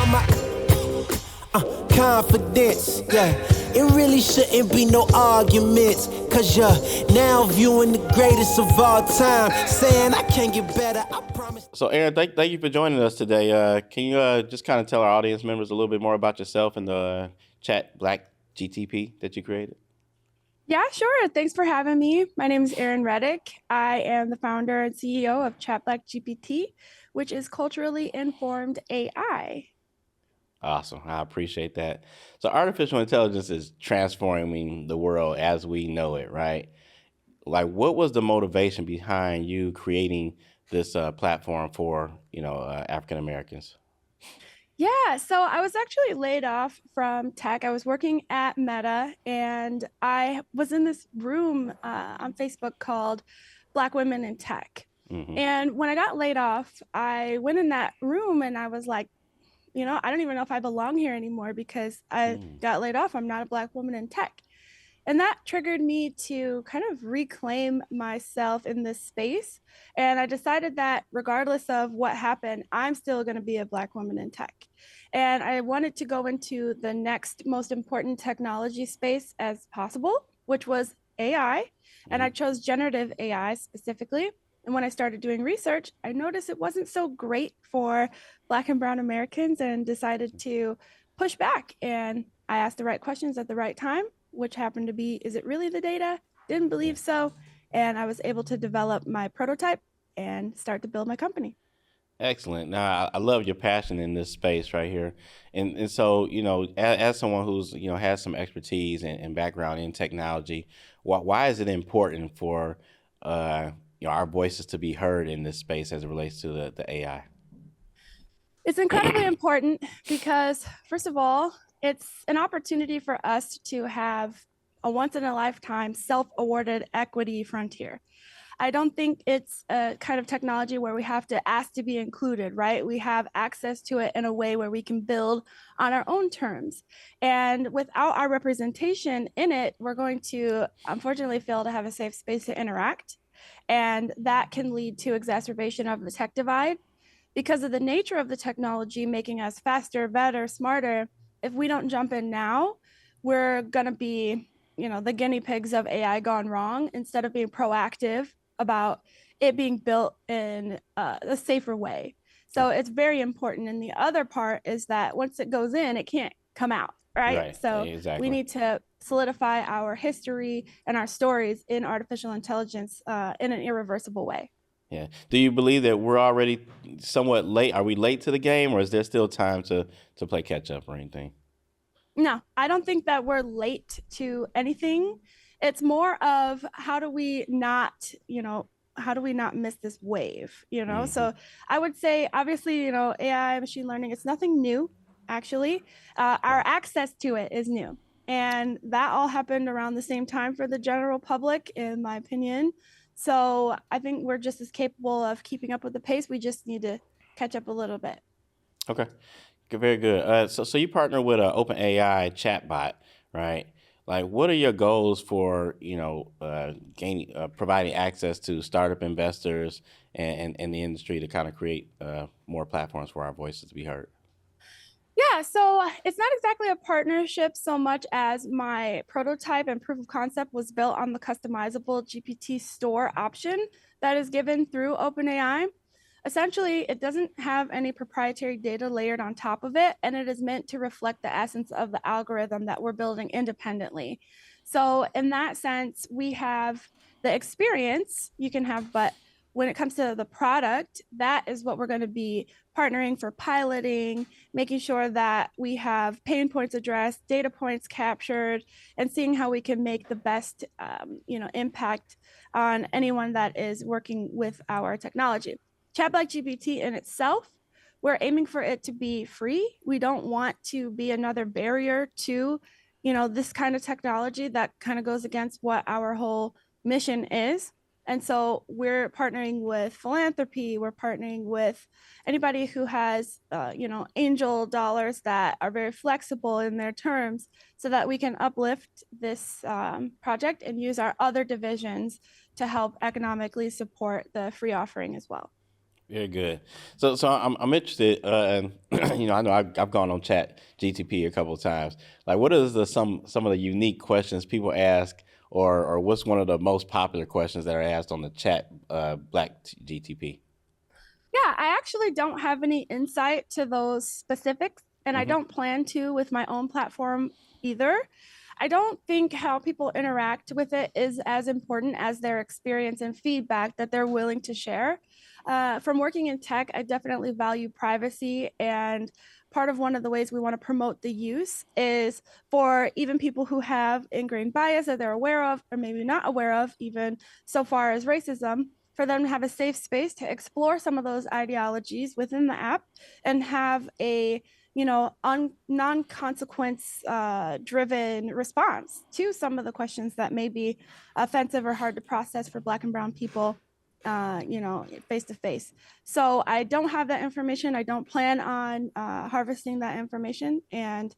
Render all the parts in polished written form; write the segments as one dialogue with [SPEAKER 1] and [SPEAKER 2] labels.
[SPEAKER 1] about my confidence, yeah. It really shouldn't be no arguments, cause you're now viewing the greatest of all time, saying I can't get better, I promise.
[SPEAKER 2] So, Erin, thank you for joining us today. Can you just kind of tell our audience members a little bit more about yourself and the Chat Black GTP that you created?
[SPEAKER 3] Yeah, sure. Thanks for having me. My name is Erin Reddick. I am the founder and CEO of Chat Black GPT, which is culturally informed AI.
[SPEAKER 2] Awesome. I appreciate that. So artificial intelligence is transforming the world as we know it, right? Like, what was the motivation behind you creating this platform for, African Americans?
[SPEAKER 3] Yeah, so I was actually laid off from tech. I was working at Meta, and I was in this room on Facebook called Black Women in Tech.
[SPEAKER 2] Hmm.
[SPEAKER 3] And when I got laid off, I went in that room and I was like, I don't even know if I belong here anymore because I got laid off. I'm not a Black woman in tech. And that triggered me to kind of reclaim myself in this space. And I decided that regardless of what happened, I'm still going to be a Black woman in tech. And I wanted to go into the next most important technology space as possible, which was AI. And I chose generative AI specifically. And when I started doing research, I noticed it wasn't so great for Black and Brown Americans and decided to push back. And I asked the right questions at the right time, which happened to be, is it really the data? Didn't believe so. And I was able to develop my prototype and start to build my company.
[SPEAKER 2] Excellent. Now, I love your passion in this space right here. And so, as someone who's, has some expertise and background in technology, why is it important for, our voices to be heard in this space as it relates to the AI?
[SPEAKER 3] It's incredibly important because, first of all, it's an opportunity for us to have a once-in-a-lifetime self-awarded equity frontier. I don't think it's a kind of technology where we have to ask to be included, right? We have access to it in a way where we can build on our own terms. And without our representation in it, we're going to unfortunately fail to have a safe space to interact. And that can lead to exacerbation of the tech divide. Because of the nature of the technology making us faster, better, smarter, if we don't jump in now, we're going to be, the guinea pigs of AI gone wrong instead of being proactive about it being built in a safer way. So it's very important. And the other part is that once it goes in, it can't come out, right? So
[SPEAKER 2] exactly.
[SPEAKER 3] We need to solidify our history and our stories in artificial intelligence in an irreversible way.
[SPEAKER 2] Yeah. Do you believe that we're already somewhat late? Are we late to the game, or is there still time to play catch up or anything?
[SPEAKER 3] No, I don't think that we're late to anything. It's more of how do we not miss this wave, So I would say, obviously, AI, machine learning, it's nothing new, actually. Our access to it is new. And that all happened around the same time for the general public, in my opinion. So I think we're just as capable of keeping up with the pace. We just need to catch up a little bit.
[SPEAKER 2] Okay. Very good. So you partner with an OpenAI chatbot, right? Like, what are your goals for gaining providing access to startup investors and the industry to kind of create more platforms for our voices to be heard?
[SPEAKER 3] Yeah, so it's not exactly a partnership so much as my prototype and proof of concept was built on the customizable GPT store option that is given through OpenAI. Essentially, it doesn't have any proprietary data layered on top of it, and it is meant to reflect the essence of the algorithm that we're building independently. So in that sense, we have the experience you can have, but when it comes to the product, that is what we're going to be partnering for piloting, making sure that we have pain points addressed, data points captured, and seeing how we can make the best impact on anyone that is working with our technology. Chat Black GPT in itself, we're aiming for it to be free. We don't want to be another barrier to, this kind of technology that kind of goes against what our whole mission is. And so we're partnering with philanthropy. We're partnering with anybody who has, angel dollars that are very flexible in their terms so that we can uplift this project and use our other divisions to help economically support the free offering as well.
[SPEAKER 2] Very good. So I'm interested. I know I've gone on Chat GTP a couple of times. Like, what is some of the unique questions people ask, or what's one of the most popular questions that are asked on the Chat Black GTP?
[SPEAKER 3] Yeah, I actually don't have any insight to those specifics, and I
[SPEAKER 2] Hmm.
[SPEAKER 3] don't plan to with my own platform either. I don't think how people interact with it is as important as their experience and feedback that they're willing to share. From working in tech, I definitely value privacy. And part of one of the ways we want to promote the use is for even people who have ingrained bias that they're aware of, or maybe not aware of, even so far as racism, for them to have a safe space to explore some of those ideologies within the app and have a non-consequence driven response to some of the questions that may be offensive or hard to process for Black and brown people, face to face. So I don't have that information. I don't plan on harvesting that information. And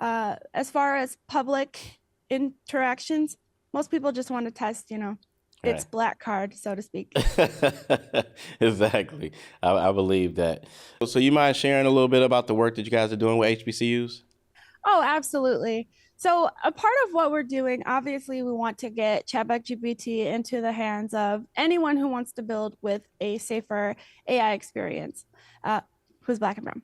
[SPEAKER 3] as far as public interactions, most people just want to test, its
[SPEAKER 2] Right.
[SPEAKER 3] black card, so to speak.
[SPEAKER 2] Exactly. I believe that. So you mind sharing a little bit about the work that you guys are doing with HBCUs?
[SPEAKER 3] Oh, absolutely. So, a part of what we're doing, obviously, we want to get Chat Black GPT into the hands of anyone who wants to build with a safer AI experience, uh, who's Black and brown.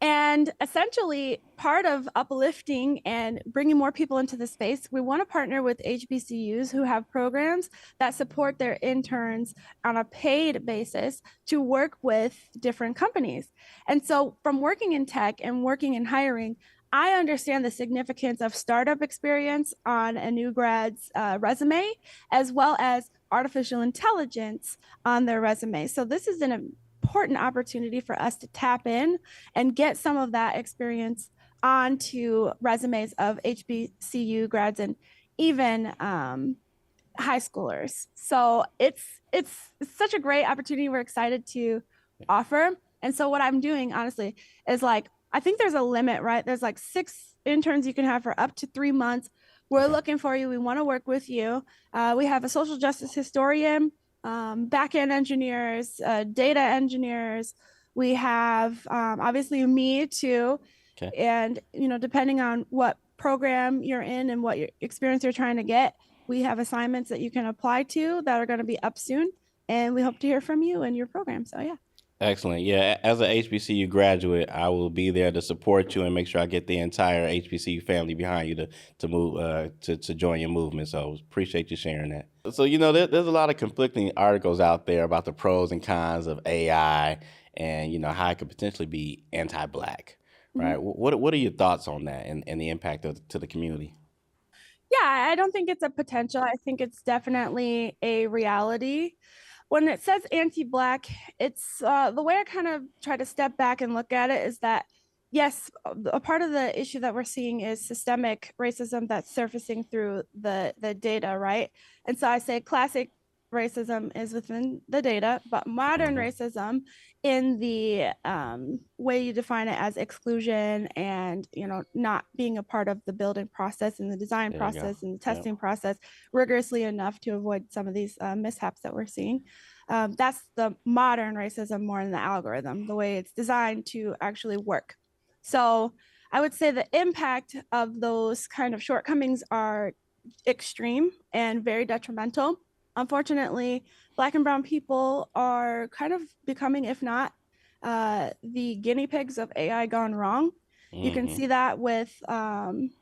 [SPEAKER 3] And essentially, part of uplifting and bringing more people into the space, we want to partner with HBCUs who have programs that support their interns on a paid basis to work with different companies. And so, from working in tech and working in hiring, I understand the significance of startup experience on a new grad's resume, as well as artificial intelligence on their resume. So, this is an important opportunity for us to tap in and get some of that experience onto resumes of HBCU grads and even high schoolers. So it's such a great opportunity. We're excited to offer. And so what I'm doing honestly is like I think there's a limit, right? There's like 6 interns you can have for up to 3 months. We're
[SPEAKER 2] Okay.
[SPEAKER 3] looking for you. We want to work with you. We have a social justice historian, backend engineers, data engineers. We have obviously me too.
[SPEAKER 2] Okay.
[SPEAKER 3] And depending on what program you're in and what your experience you're trying to get, we have assignments that you can apply to that are going to be up soon. And we hope to hear from you and your program. So yeah.
[SPEAKER 2] Excellent. Yeah, as an HBCU graduate, I will be there to support you and make sure I get the entire HBCU family behind you to move to join your movement. So appreciate you sharing that. So there's a lot of conflicting articles out there about the pros and cons of AI, and how it could potentially be anti-black.
[SPEAKER 3] Mhm.
[SPEAKER 2] Right? What are your thoughts on that and the impact to the community?
[SPEAKER 3] Yeah, I don't think it's a potential. I think it's definitely a reality. When it says anti-black, it's the way I kind of try to step back and look at it is that yes, a part of the issue that we're seeing is systemic racism that's surfacing through the data, right? And so I say classic racism is within the data, but modern
[SPEAKER 2] Hmm.
[SPEAKER 3] racism in the way you define it as exclusion and not being a part of the building process and the design
[SPEAKER 2] There you go.
[SPEAKER 3] process and the
[SPEAKER 2] Yep.
[SPEAKER 3] testing process rigorously enough to avoid some of these mishaps that we're seeing. That's the modern racism more than the algorithm, the way it's designed to actually work. So I would say the impact of those kind of shortcomings are extreme and very detrimental. Unfortunately, Black and brown people are kind of becoming, if not the guinea pigs of AI gone wrong. You can
[SPEAKER 2] Hmm.
[SPEAKER 3] see that with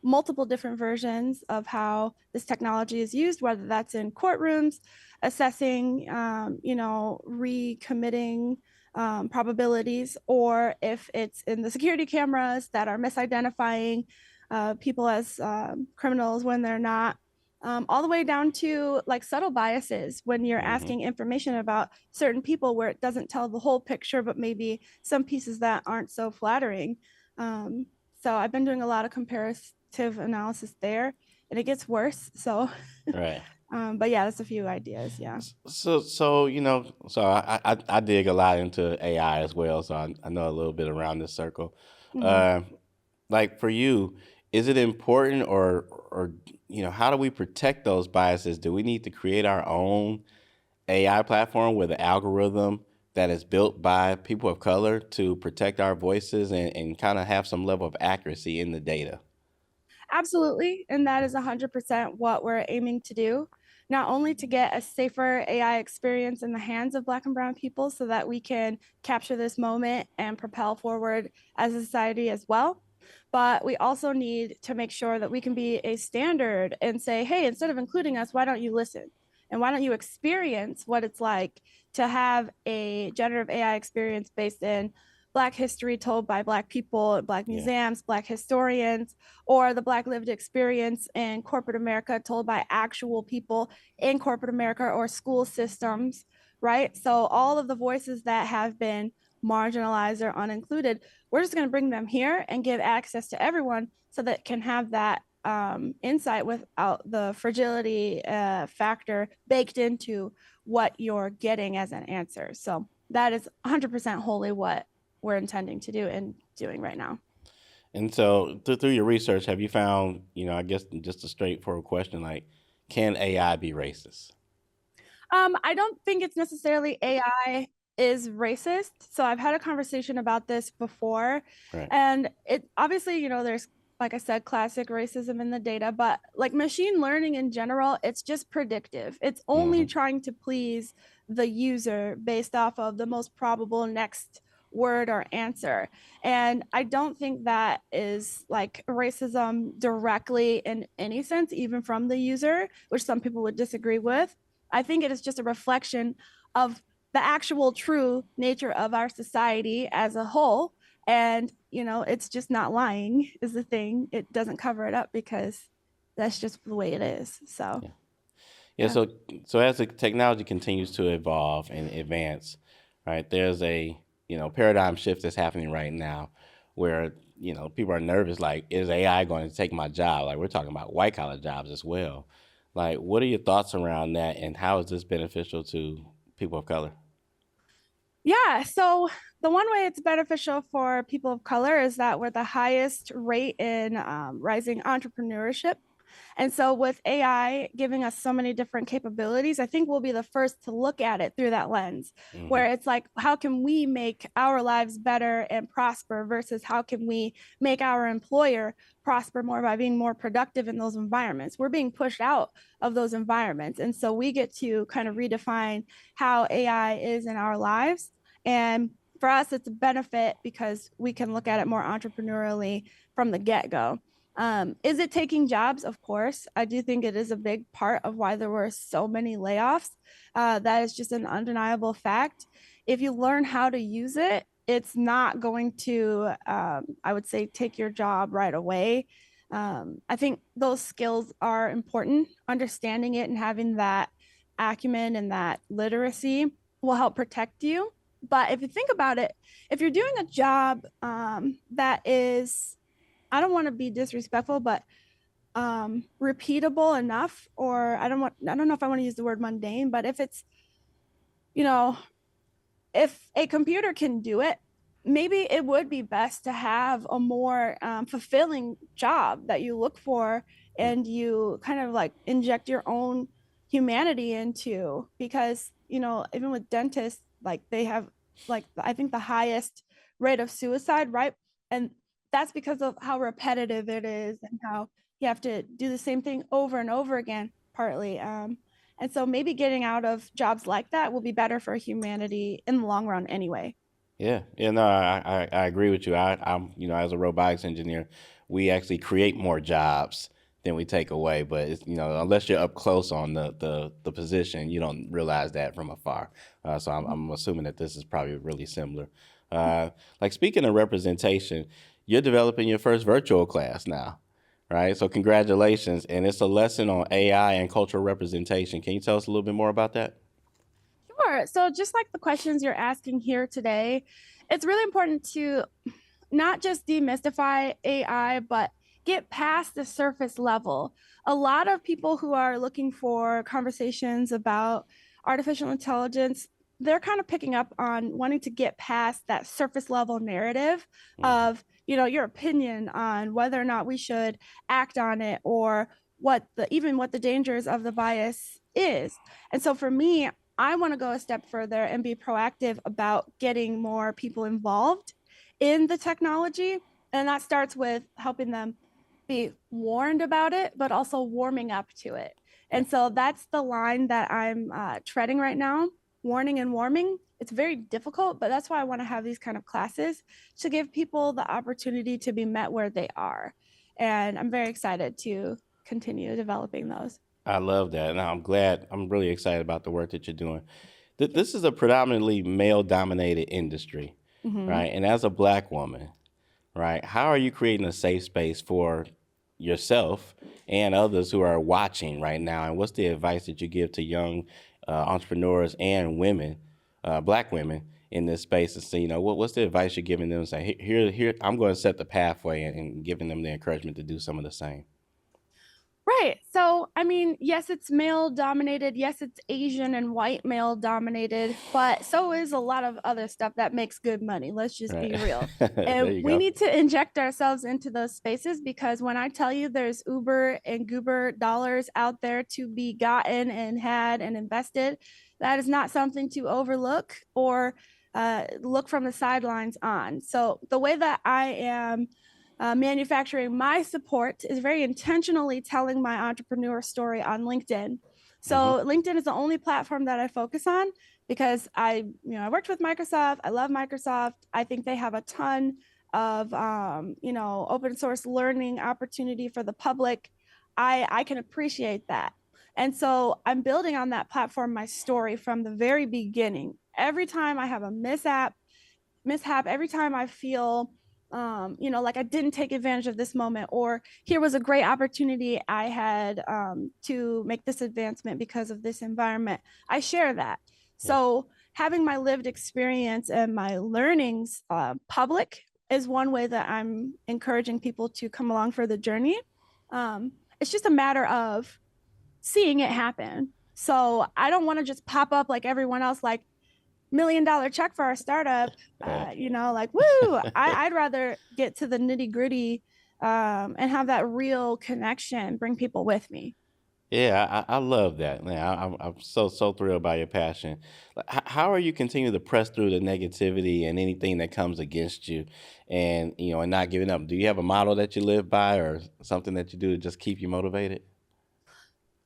[SPEAKER 3] multiple different versions of how this technology is used, whether that's in courtrooms, assessing, recommitting probabilities, or if it's in the security cameras that are misidentifying people as criminals when they're not, all the way down to like subtle biases when you're
[SPEAKER 2] Hmm.
[SPEAKER 3] asking information about certain people where it doesn't tell the whole picture, but maybe some pieces that aren't so flattering. Um, so I've been doing a lot of comparative analysis there, and it gets worse. So,
[SPEAKER 2] Right.
[SPEAKER 3] but yeah, that's a few ideas. Yeah.
[SPEAKER 2] So I dig a lot into AI as well, so I know a little bit around this circle.
[SPEAKER 3] Mhm.
[SPEAKER 2] Uh, like for you, is it important, or how do we protect those biases? Do we need to create our own AI platform where the algorithm that is built by people of color to protect our voices and kind of have some level of accuracy in the data?
[SPEAKER 3] Absolutely. And that is 100% what we're aiming to do. Not only to get a safer AI experience in the hands of Black and Brown people so that we can capture this moment and propel forward as a society as well, but we also need to make sure that we can be a standard and say, hey, instead of including us, why don't you listen? And why don't you experience what it's like to have a generative AI experience based in Black history told by Black people, Black museums, Black historians, or the Black lived experience in corporate America told by actual people in corporate America or school systems, right? So all of the voices that have been marginalized or unincluded, we're just going to bring them here and give access to everyone so that can have that insight without the fragility factor baked into what you're getting as an answer. So that is 100% wholly what we're intending to do and doing right now.
[SPEAKER 2] And so through your research, have you found, I guess just a straightforward question, like, can AI be racist?
[SPEAKER 3] I don't think it's necessarily AI is racist. So I've had a conversation about this before.
[SPEAKER 2] Right.
[SPEAKER 3] And it obviously, there's, like I said, classic racism in the data, but like machine learning in general, it's just predictive. It's only trying to please the user based off of the most probable next word or answer. And I don't think that is like racism directly in any sense, even from the user, which some people would disagree with. I think it is just a reflection of the actual true nature of our society as a whole. And, it's just not lying is the thing. It doesn't cover it up because that's just the way it is. So,
[SPEAKER 2] yeah. So as the technology continues to evolve and advance, right, there's a, paradigm shift that's happening right now where, people are nervous, like, is AI going to take my job? Like, we're talking about white collar jobs as well. Like, what are your thoughts around that, and how is this beneficial to people of color?
[SPEAKER 3] Yeah, so the one way it's beneficial for people of color is that we're the highest rate in rising entrepreneurship. And so, with AI giving us so many different capabilities, I think we'll be the first to look at it through that lens, where it's like, how can we make our lives better and prosper versus how can we make our employer prosper more by being more productive in those environments? We're being pushed out of those environments. And so, we get to kind of redefine how AI is in our lives. And for us, it's a benefit because we can look at it more entrepreneurially from the get-go. Is it taking jobs? Of course. I do think it is a big part of why there were so many layoffs. That is just an undeniable fact. If you learn how to use it, it's not going to, I would say, take your job right away. I think those skills are important. Understanding it and having that acumen and that literacy will help protect you. But if you think about it, if you're doing a job that is, I don't want to be disrespectful, but repeatable enough, or I don't know if I want to use the word mundane, but if it's, if a computer can do it, maybe it would be best to have a more fulfilling job that you look for and you kind of like inject your own humanity into, because, even with dentists, like they have like, I think the highest rate of suicide, right? And that's because of how repetitive it is and how you have to do the same thing over and over again, partly. And so maybe getting out of jobs like that will be better for humanity in the long run anyway.
[SPEAKER 2] Yeah, no, I agree with you. I'm, as a robotics engineer, we actually create more jobs than we take away. But it's, unless you're up close on the position, you don't realize that from afar. So I'm assuming that this is probably really similar. Like, speaking of representation, you're developing your first virtual class now, right? So congratulations, and it's a lesson on AI and cultural representation. Can you tell us a little bit more about that?
[SPEAKER 3] Sure. So just like the questions you're asking here today, it's really important to not just demystify AI, but get past the surface level. A lot of people who are looking for conversations about artificial intelligence, they're kind of picking up on wanting to get past that surface level narrative of, your opinion on whether or not we should act on it, or even what the dangers of the bias is. And so for me, I want to go a step further and be proactive about getting more people involved in the technology. And that starts with helping them be warned about it, but also warming up to it. And so that's the line that I'm treading right now, warning and warming. It's very difficult, but that's why I want to have these kind of classes to give people the opportunity to be met where they are. And I'm very excited to continue developing those.
[SPEAKER 2] I love that. And I'm really excited about the work that you're doing. This is a predominantly male dominated industry,
[SPEAKER 3] Mm-hmm.
[SPEAKER 2] right? And as a Black woman, right, how are you creating a safe space for yourself and others who are watching right now? And what's the advice that you give to young entrepreneurs and women, Black women in this space? And say, what's the advice you're giving them? Say, here, I'm going to set the pathway and giving them the encouragement to do some of the same.
[SPEAKER 3] Right. So, I mean, yes, it's male dominated. Yes, it's Asian and white male dominated, but so is a lot of other stuff that makes good money. Let's just be
[SPEAKER 2] Right.
[SPEAKER 3] real.
[SPEAKER 2] There
[SPEAKER 3] And
[SPEAKER 2] you
[SPEAKER 3] we
[SPEAKER 2] go.
[SPEAKER 3] need to inject ourselves into those spaces because when I tell you there's Uber and Goober dollars out there to be gotten and had and invested, that is not something to overlook or look from the sidelines on. So, the way that I am manufacturing my support is very intentionally telling my entrepreneur story on LinkedIn.
[SPEAKER 2] Hmm.
[SPEAKER 3] So LinkedIn is the only platform that I focus on because I worked with Microsoft. I love Microsoft. I think they have a ton of open source learning opportunity for the public. I can appreciate that. And so I'm building on that platform my story from the very beginning. Every time I have a mishap, every time I feel like I didn't take advantage of this moment, or here was a great opportunity I had to make this advancement because of this environment, I share that.
[SPEAKER 2] Yeah.
[SPEAKER 3] So having my lived experience and my learnings public is one way that I'm encouraging people to come along for the journey. It's just a matter of seeing it happen. So I don't want to just pop up like everyone else, like $1 million check for our startup, like woo. I'd rather get to the nitty gritty and have that real connection, bring people with me.
[SPEAKER 2] Yeah, I love that. Man, I'm so thrilled by your passion. Like, how are you continuing to press through the negativity and anything that comes against you, and and not giving up? Do you have a model that you live by, or something that you do to just keep you motivated?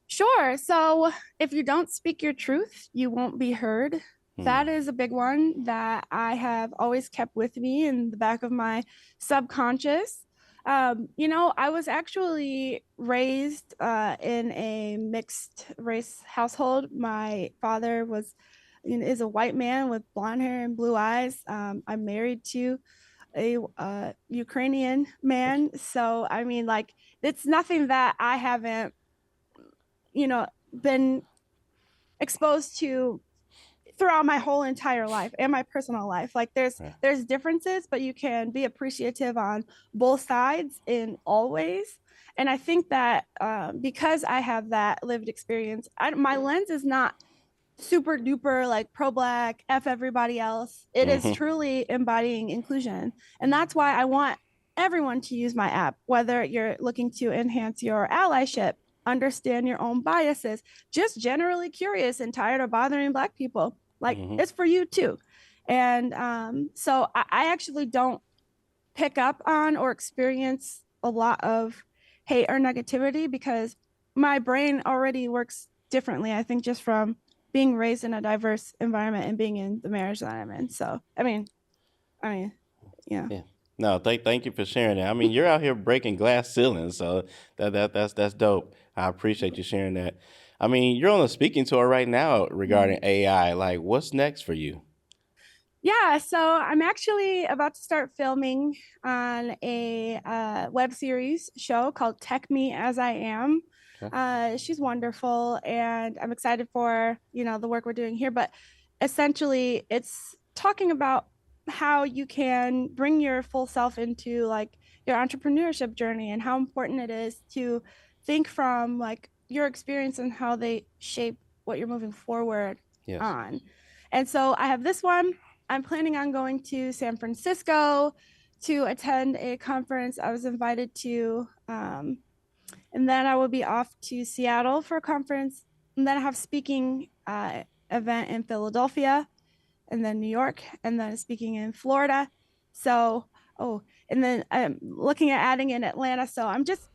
[SPEAKER 3] Sure. So if you don't speak your truth, you won't be heard.
[SPEAKER 2] Hmm.
[SPEAKER 3] That is a big one that I have always kept with me in the back of my subconscious. I was actually raised in a mixed race household. My father is a white man with blonde hair and blue eyes. I'm married to a Ukrainian
[SPEAKER 2] Okay.
[SPEAKER 3] man. So, I mean, like, it's nothing that I haven't been exposed to throughout my whole entire life and my personal life. Like
[SPEAKER 2] Yeah.
[SPEAKER 3] there's differences, but you can be appreciative on both sides in all ways. And I think that because I have that lived experience, my lens is not super duper like pro black f everybody else. It is
[SPEAKER 2] Hmm.
[SPEAKER 3] truly embodying inclusion, and that's why I want everyone to use my app, whether you're looking to enhance your allyship, understand your own biases, just generally curious and tired of bothering black people. Like
[SPEAKER 2] Hmm.
[SPEAKER 3] it's for you too. And so I actually don't pick up on or experience a lot of hate or negativity because my brain already works differently. I think just from being raised in a diverse environment and being in the marriage that I'm in. So, I mean, yeah.
[SPEAKER 2] Yeah. No, thank you for sharing that. I mean, you're out here breaking glass ceilings, so that's dope. I appreciate you sharing that. I mean, you're on a speaking tour right now regarding AI. Like, what's next for you?
[SPEAKER 3] Yeah, so I'm actually about to start filming on a web series show called Tech Me As I Am.
[SPEAKER 2] Okay.
[SPEAKER 3] She's wonderful, and I'm excited for the work we're doing here. But essentially, it's talking about how you can bring your full self into like your entrepreneurship journey and how important it is to think from like your experience and how they shape what you're moving forward
[SPEAKER 2] Yes.
[SPEAKER 3] on. And so I have this one. I'm planning on going to San Francisco to attend a conference I was invited to. And then I will be off to Seattle for a conference. And then I have speaking event in Philadelphia, and then New York, and then speaking in Florida. So, and then I'm looking at adding in Atlanta. So I'm just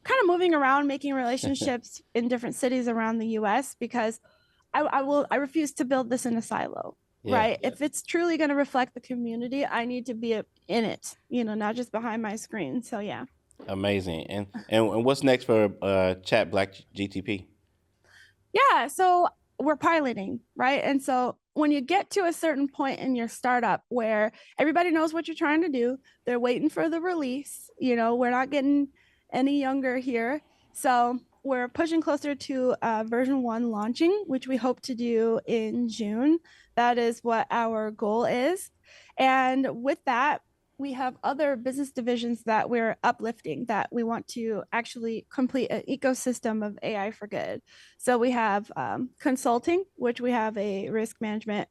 [SPEAKER 3] kind of moving around, making relationships in different cities around the US, because I refuse to build this in a silo.
[SPEAKER 2] Yeah.
[SPEAKER 3] Right. If it's truly going to reflect the community, I need to be in it, not just behind my screen. So, yeah.
[SPEAKER 2] Amazing. And what's next for Chat Black GTP?
[SPEAKER 3] Yeah. So we're piloting, right? And so when you get to a certain point in your startup where everybody knows what you're trying to do, they're waiting for the release. We're not getting any younger here. So we're pushing closer to version 1 launching, which we hope to do in June. That is what our goal is. And with that, we have other business divisions that we're uplifting, that we want to actually complete an ecosystem of AI for good. So we have consulting, which we have a risk management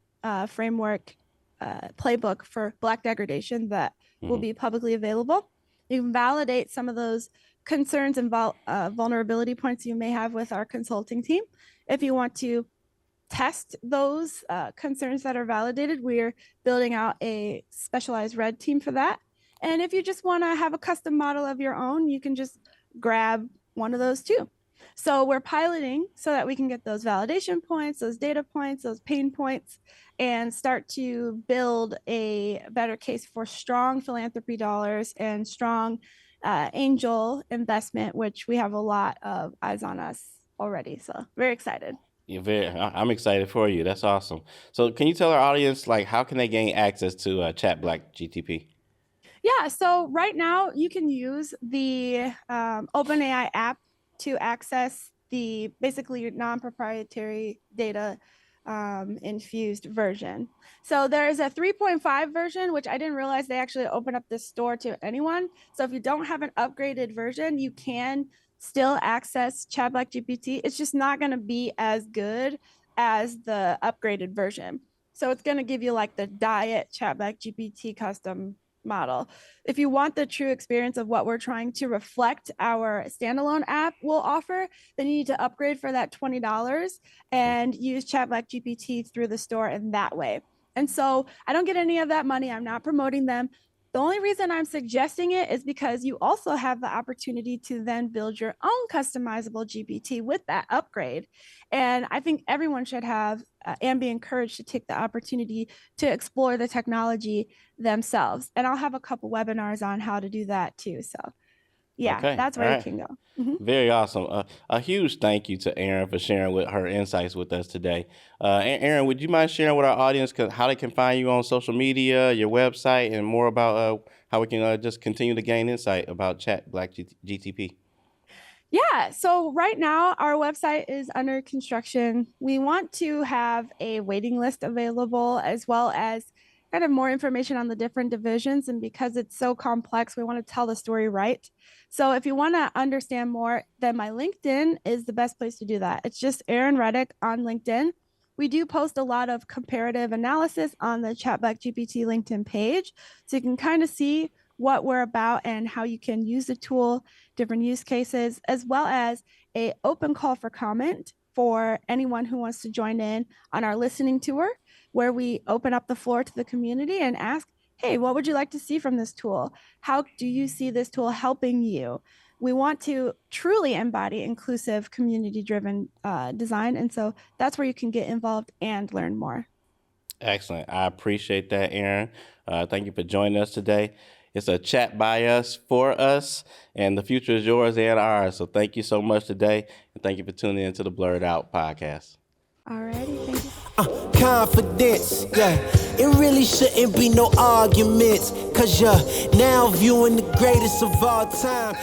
[SPEAKER 3] framework playbook for Black degradation that will be publicly available. You can validate some of those concerns and vulnerability points you may have with our consulting team. If you want to test those concerns that are validated, we're building out a specialized red team for that. And if you just want to have a custom model of your own, you can just grab one of those too. So we're piloting so that we can get those validation points, those data points, those pain points, and start to build a better case for strong philanthropy dollars and strong angel investment, which we have a lot of eyes on us already. So very excited.
[SPEAKER 2] I'm excited for you. That's awesome. So can you tell our audience, like, how can they gain access to Chat Black GTP?
[SPEAKER 3] Yeah, so right now you can use the OpenAI app to access the basically non-proprietary data infused version. So there's a 3.5 version, which I didn't realize they actually open up this store to anyone. So if you don't have an upgraded version, you can still access Chat Black GPT. It's just not going to be as good as the upgraded version. So it's going to give you like the diet Chat Black GPT custom model. If you want the true experience of what we're trying to reflect our standalone app will offer, then you need to upgrade for that $20 and use Chat Black GPT through the store in that way. And so I don't get any of that money. I'm not promoting them. The only reason I'm suggesting it is because you also have the opportunity to then build your own customizable GPT with that upgrade. And I think everyone should have and be encouraged to take the opportunity to explore the technology themselves. And I'll have a couple webinars on how to do that too. So yeah,
[SPEAKER 2] Okay.
[SPEAKER 3] that's where you can go.
[SPEAKER 2] Very awesome. A huge thank you to Erin for sharing with her insights with us today. Erin, would you mind sharing with our audience how they can find you on social media, your website, and more about how we can just continue to gain insight about Chat Black GTP?
[SPEAKER 3] Yeah, so right now our website is under construction. We want to have a waiting list available, as well as kind of more information on the different divisions. And because it's so complex, we want to tell the story right. So if you want to understand more, then my LinkedIn is the best place to do that. It's just Erin Reddick on LinkedIn. We do post a lot of comparative analysis on the Chat Black GPT LinkedIn page. So you can kind of see what we're about and how you can use the tool, different use cases, as well as an open call for comment for anyone who wants to join in on our listening tour, where we open up the floor to the community and ask, hey, what would you like to see from this tool? How do you see this tool helping you? We want to truly embody inclusive, community-driven design. And so that's where you can get involved and learn more.
[SPEAKER 2] Excellent. I appreciate that, Erin. Thank you for joining us today. It's a chat by us, for us, and the future is yours and ours. So thank you so much today, and thank you for tuning in to the BlerdOut podcast.
[SPEAKER 3] All righty, thank you.
[SPEAKER 1] Confidence, yeah. It really shouldn't be no arguments, cause you're now viewing the greatest of all time.